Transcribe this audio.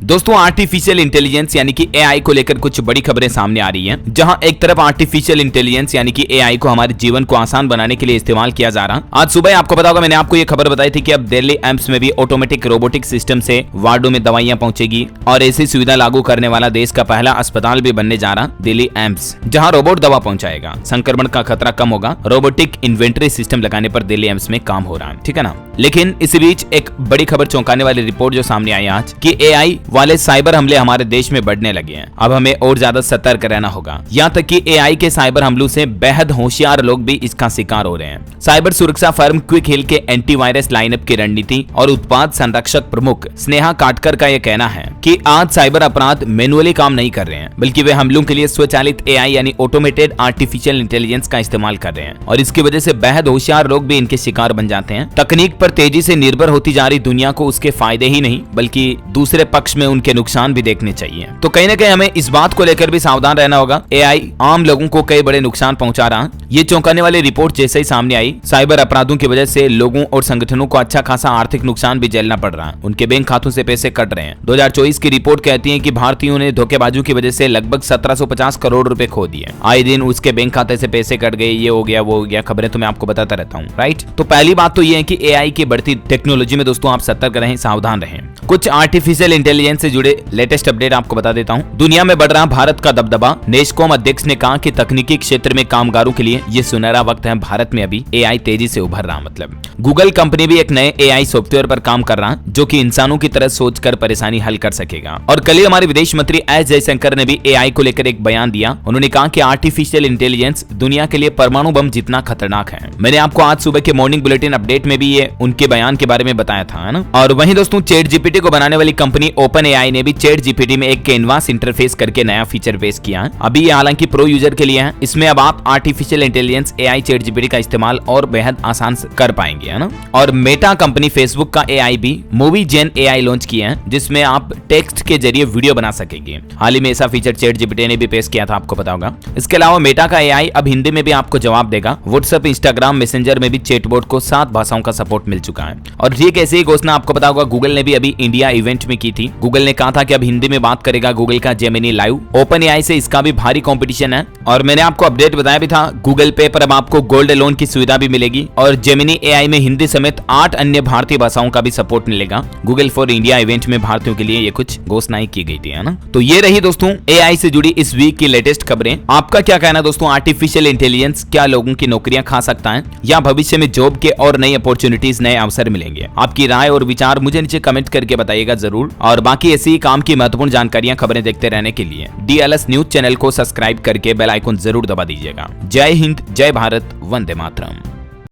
दोस्तों artificial intelligence यानी कि एआई को लेकर कुछ बड़ी खबरें सामने आ रही हैं, जहां एक तरफ आर्टिफिशियल इंटेलिजेंस यानी कि एआई को हमारे जीवन को आसान बनाने के लिए इस्तेमाल किया जा रहा। आज सुबह आपको पता होगा मैंने आपको ये खबर बताई थी कि अब दिल्ली एम्स में भी ऑटोमेटिक रोबोटिक सिस्टम से वार्डों में दवाइयां पहुंचेगी और ऐसी सुविधा लागू करने वाला देश का पहला अस्पताल भी बनने जा रहा दिल्ली एम्स, जहां रोबोट दवा पहुंचाएगा। संक्रमण का खतरा कम होगा। रोबोटिक इन्वेंटरी सिस्टम लगाने पर दिल्ली एम्स में काम हो रहा है, ठीक है ना। लेकिन इसी बीच एक बड़ी खबर चौंकाने वाली रिपोर्ट जो सामने आई आज कि एआई वाले साइबर हमले हमारे देश में बढ़ने लगे हैं। अब हमें और ज्यादा सतर्क रहना होगा। यहाँ तक कि एआई के साइबर हमलों से बेहद होशियार लोग भी इसका शिकार हो रहे हैं। साइबर सुरक्षा फर्म क्विक हिल के एंटीवायरस लाइनअप की रणनीति और उत्पाद संरक्षक प्रमुख स्नेहा काटकर का यह कहना है कि आज साइबर अपराध मैनुअली काम नहीं कर रहे हैं, बल्कि वे हमलों के लिए स्वचालित एआई यानी ऑटोमेटेड आर्टिफिशियल इंटेलिजेंस का इस्तेमाल कर रहे हैं और इसकी वजह से बेहद होशियार लोग भी इनके शिकार बन जाते हैं। तकनीक पर तेजी से निर्भर होती जा रही दुनिया को उसके फायदे ही नहीं बल्कि दूसरे पक्ष में उनके नुकसान भी देखने चाहिए। तो कहीं ना कहीं हमें इस बात को लेकर भी सावधान रहना होगा। एआई आम लोगों को कई बड़े नुकसान पहुंचा रहा। ये चौंकाने वाली रिपोर्ट जैसे ही सामने आई, साइबर अपराधों की वजह से लोगों और संगठनों को अच्छा खासा आर्थिक नुकसान भी झेलना पड़ रहा है। उनके बैंक खातों से पैसे कट रहे हैं। 2024 की रिपोर्ट कहती है कि भारतीयों ने धोखेबाजों की वजह से लगभग 1750 करोड़ रुपए खो दिए। आए दिन उसके बैंक खाते से पैसे कट गए, ये हो गया वो हो गया, खबरें तो मैं आपको बताता रहता हूँ, राइट। तो पहली बात तो ये है कि एआई की बढ़ती टेक्नोलॉजी में दोस्तों आप सतर्क रहें, सावधान रहें। कुछ आर्टिफिशियल इंटेलिजेंस से जुड़े लेटेस्ट अपडेट आपको बता देता हूं। दुनिया में बढ़ रहा भारत का दबदबा। नेस्कॉम अध्यक्ष ने कहा कि तकनीकी क्षेत्र में कामगारों के लिए ये सुनहरा वक्त है। भारत में अभी एआई तेजी से उभर रहा। मतलब गूगल कंपनी भी एक नए एआई सॉफ्टवेयर पर काम कर रहा जो कि इंसानों की तरह सोचकर परेशानी हल कर सकेगा। और कल ही हमारे विदेश मंत्री एस जयशंकर ने भी एआई को लेकर एक बयान दिया। उन्होंने कहा कि आर्टिफिशियल इंटेलिजेंस दुनिया के लिए परमाणु बम जितना खतरनाक है। मैंने आपको आज सुबह के मॉर्निंग बुलेटिन अपडेट में भी ये उनके बयान के बारे में बताया था, है ना। और वहीं दोस्तों चैट जीपीटी को बनाने वाली कंपनी ओपन एआई ने भी चैट जीपीटी में एक कैनवास इंटरफेस करके नया फीचर पेश किया है। अभी ये हालांकि प्रो यूजर के लिए है। इसमें अब आप artificial intelligence AI chat GPT का इस्तेमाल और बेहद आसान कर पाएंगे, है ना। और मेटा कंपनी फेसबुक का एआई भी मूवी जेन एआई लॉन्च किया है, जिसमें आप टेक्स्ट के जरिए वीडियो बना सकेंगे। हाल ही में ऐसा फीचर चैट जीपीटी ने भी पेश किया था, आपको पता होगा। इसके अलावा मेटा का एआई अब हिंदी में भी आपको जवाब देगा। व्हाट्सएप, इंस्टाग्राम, मैसेंजर में भी चैटबॉट को 7 भाषाओं का सपोर्ट मिल चुका है। और ठीक ऐसी ही घोषणा आपको पता होगा गूगल ने भी अभी इंडिया इवेंट में की थी। गूगल ने कहा था कि अब हिंदी में बात करेगा गूगल का जेमिनी लाइव। ओपन एआई से इसका भी भारी कंपटीशन है। और मैंने आपको अपडेट बताया भी था, गूगल पे पर अब आपको गोल्ड लोन की सुविधा भी मिलेगी और जेमिनी एआई में हिंदी समेत 8 अन्य भारतीय भाषाओं का भी सपोर्ट मिलेगा। गूगल फॉर इंडिया इवेंट में भारतीयों के लिए ये कुछ घोषणाएं की गई थी, है ना। तो ये रही दोस्तों एआई से जुड़ी इस वीक की लेटेस्ट खबरें। आपका क्या कहना दोस्तों, आर्टिफिशियल इंटेलिजेंस क्या लोगों की नौकरियां खा सकता है या भविष्य में जॉब के और नई अपॉर्चुनिटीज, नए अवसर मिलेंगे? आपकी राय और विचार मुझे नीचे कमेंट करके बताइएगा जरूर। और बाकी ऐसी ही काम की महत्वपूर्ण जानकारियां, खबरें देखते रहने के लिए डीएलएस न्यूज चैनल को सब्सक्राइब करके बेल आइकन जरूर दबा दीजिएगा। जय हिंद, जय भारत, वंदे मातरम।